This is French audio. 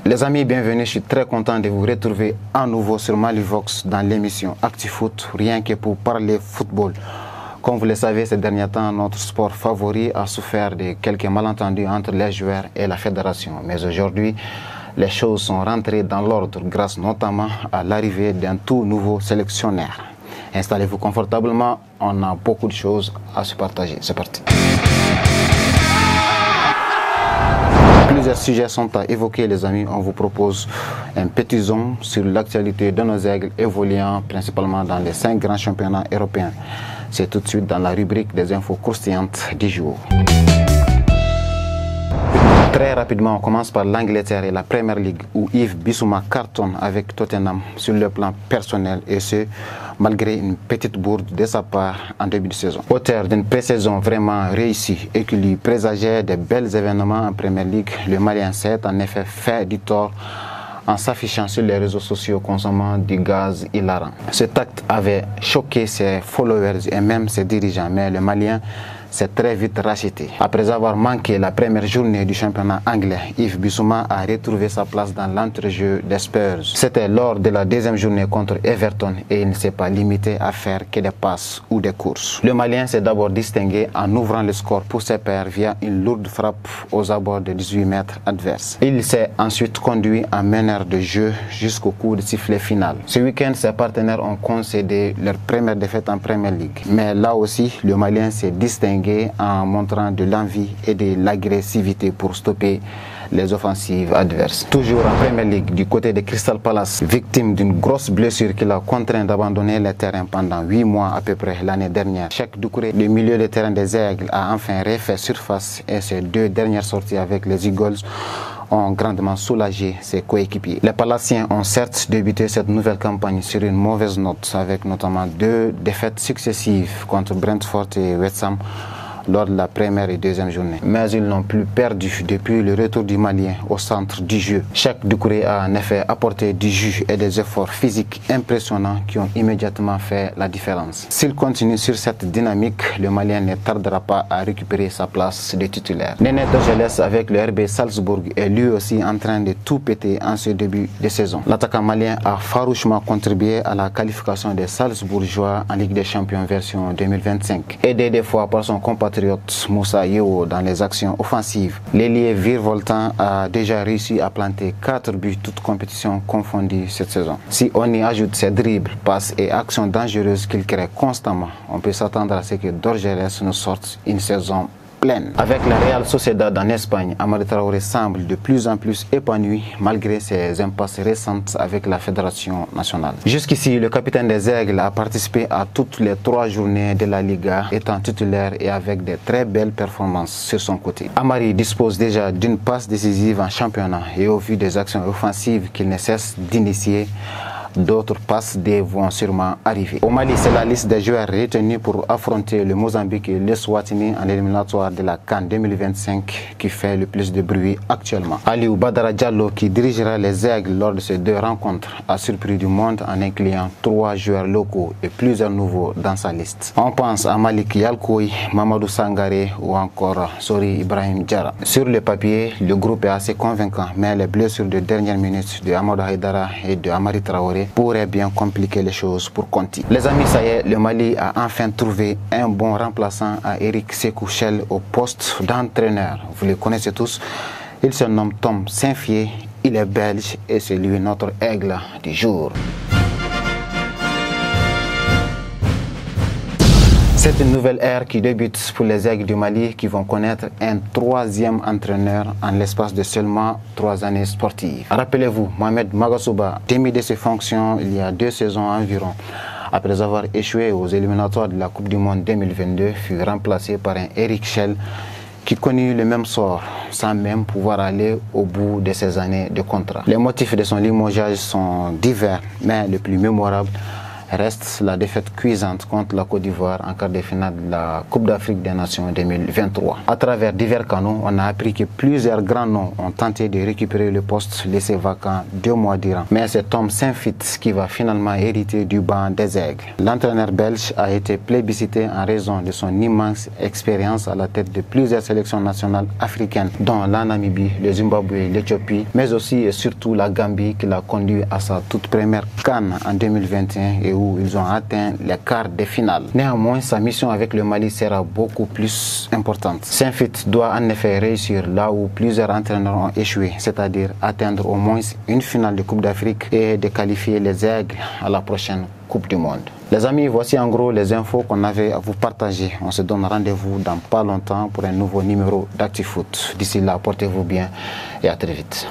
Les amis, bienvenue, je suis très content de vous retrouver à nouveau sur Malivox dans l'émission ActiFoot, rien que pour parler football. Comme vous le savez, ces derniers temps, notre sport favori a souffert de quelques malentendus entre les joueurs et la fédération. Mais aujourd'hui, les choses sont rentrées dans l'ordre grâce notamment à l'arrivée d'un tout nouveau sélectionneur. Installez-vous confortablement, on a beaucoup de choses à se partager. C'est parti. Plusieurs sujets sont à évoquer, les amis. On vous propose un petit zoom sur l'actualité de nos aigles évoluant principalement dans les 5 grands championnats européens. C'est tout de suite dans la rubrique des infos croustillantes du jour. Très rapidement, on commence par l'Angleterre et la Premier League où Yves Bissouma cartonne avec Tottenham sur le plan personnel et ce, malgré une petite bourde de sa part en début de saison. Auteur d'une pré-saison vraiment réussie et qui lui présageait de belles événements en Premier League, le Malien s'est en effet fait du tort en s'affichant sur les réseaux sociaux consommant du gaz hilarant. Cet acte avait choqué ses followers et même ses dirigeants, mais le Malien s'est très vite racheté. Après avoir manqué la première journée du championnat anglais, Yves Bissouma a retrouvé sa place dans l'entrejeu des Spurs. C'était lors de la deuxième journée contre Everton et il ne s'est pas limité à faire que des passes ou des courses. Le Malien s'est d'abord distingué en ouvrant le score pour ses pairs via une lourde frappe aux abords de 18 mètres adverses. Il s'est ensuite conduit en meneur de jeu jusqu'au coup de sifflet final. Ce week-end, ses partenaires ont concédé leur première défaite en Premier League. Mais là aussi, le Malien s'est distingué en montrant de l'envie et de l'agressivité pour stopper les offensives adverses. Toujours en Premier League, du côté de Crystal Palace, victime d'une grosse blessure qui l'a contraint d'abandonner le terrain pendant 8 mois à peu près l'année dernière. Cheikh Doucouré, le milieu de terrain des Aigles, a enfin refait surface et ses 2 dernières sorties avec les Eagles ont grandement soulagé ses coéquipiers. Les Palaciens ont certes débuté cette nouvelle campagne sur une mauvaise note avec notamment 2 défaites successives contre Brentford et West Ham lors de la première et deuxième journée. Mais ils n'ont plus perdu depuis le retour du Malien au centre du jeu. Cheikh Doucouré a en effet apporté du jus et des efforts physiques impressionnants qui ont immédiatement fait la différence. S'il continue sur cette dynamique, le Malien ne tardera pas à récupérer sa place de titulaire. Néné Dorgelès avec le RB Salzbourg est lui aussi en train de tout péter en ce début de saison. L'attaquant malien a farouchement contribué à la qualification des Salzbourgeois en Ligue des Champions version 2025. Aidé des fois par son compatriote Moussa Yeo dans les actions offensives, l'ailier virevoltant a déjà réussi à planter 4 buts toutes compétitions confondues cette saison. Si on y ajoute ses dribbles, passes et actions dangereuses qu'il crée constamment, on peut s'attendre à ce que Dorgelès nous sorte une saison pleine. Avec la Real Sociedad en Espagne, Amady Traoré semble de plus en plus épanoui malgré ses impasses récentes avec la fédération nationale. Jusqu'ici, le capitaine des Aigles a participé à toutes les 3 journées de la Liga, étant titulaire et avec de très belles performances sur son côté. Amady dispose déjà d'une passe décisive en championnat et au vu des actions offensives qu'il ne cesse d'initier, d'autres passes vont sûrement arriver. Au Mali, c'est la liste des joueurs retenus pour affronter le Mozambique et l'Eswatini en éliminatoire de la CAN 2025 qui fait le plus de bruit actuellement. Aliou Badara Diallo, qui dirigera les Aigles lors de ces 2 rencontres, a surpris du monde en incluant 3 joueurs locaux et plusieurs nouveaux dans sa liste. On pense à Malik Yalkoui, Mamadou Sangaré ou encore Sori Ibrahim Diarra. Sur le papier, le groupe est assez convaincant, mais les blessures de dernière minute de Amadou Haïdara et de Amady Traoré pourrait bien compliquer les choses pour Conti. Les amis, ça y est, le Mali a enfin trouvé un bon remplaçant à Eric Sékou Chel au poste d'entraîneur. Vous le connaissez tous, il se nomme Tom Saint-Fié, il est belge et c'est lui notre aigle du jour. C'est une nouvelle ère qui débute pour les Aigles du Mali qui vont connaître un 3e entraîneur en l'espace de seulement 3 années sportives. Rappelez-vous, Mohamed Magasuba, démis de ses fonctions il y a 2 saisons environ, après avoir échoué aux éliminatoires de la Coupe du Monde 2022, fut remplacé par un Eric Chel qui connut le même sort sans même pouvoir aller au bout de ses années de contrat. Les motifs de son limogeage sont divers, mais le plus mémorable reste la défaite cuisante contre la Côte d'Ivoire en quart de finale de la Coupe d'Afrique des Nations 2023. À travers divers canaux, on a appris que plusieurs grands noms ont tenté de récupérer le poste laissé vacant 2 mois durant. Mais c'est Tom Saintfiet qui va finalement hériter du banc des Aigles. L'entraîneur belge a été plébiscité en raison de son immense expérience à la tête de plusieurs sélections nationales africaines, dont la Namibie, le Zimbabwe, l'Éthiopie, mais aussi et surtout la Gambie qui l'a conduit à sa toute première CAN en 2021 et où ils ont atteint les quarts de finale. Néanmoins, sa mission avec le Mali sera beaucoup plus importante. Saintfiet doit en effet réussir là où plusieurs entraîneurs ont échoué, c'est-à-dire atteindre au moins une finale de Coupe d'Afrique et de qualifier les Aigles à la prochaine Coupe du Monde. Les amis, voici en gros les infos qu'on avait à vous partager. On se donne rendez-vous dans pas longtemps pour un nouveau numéro d'ActuFoot. D'ici là, portez-vous bien et à très vite.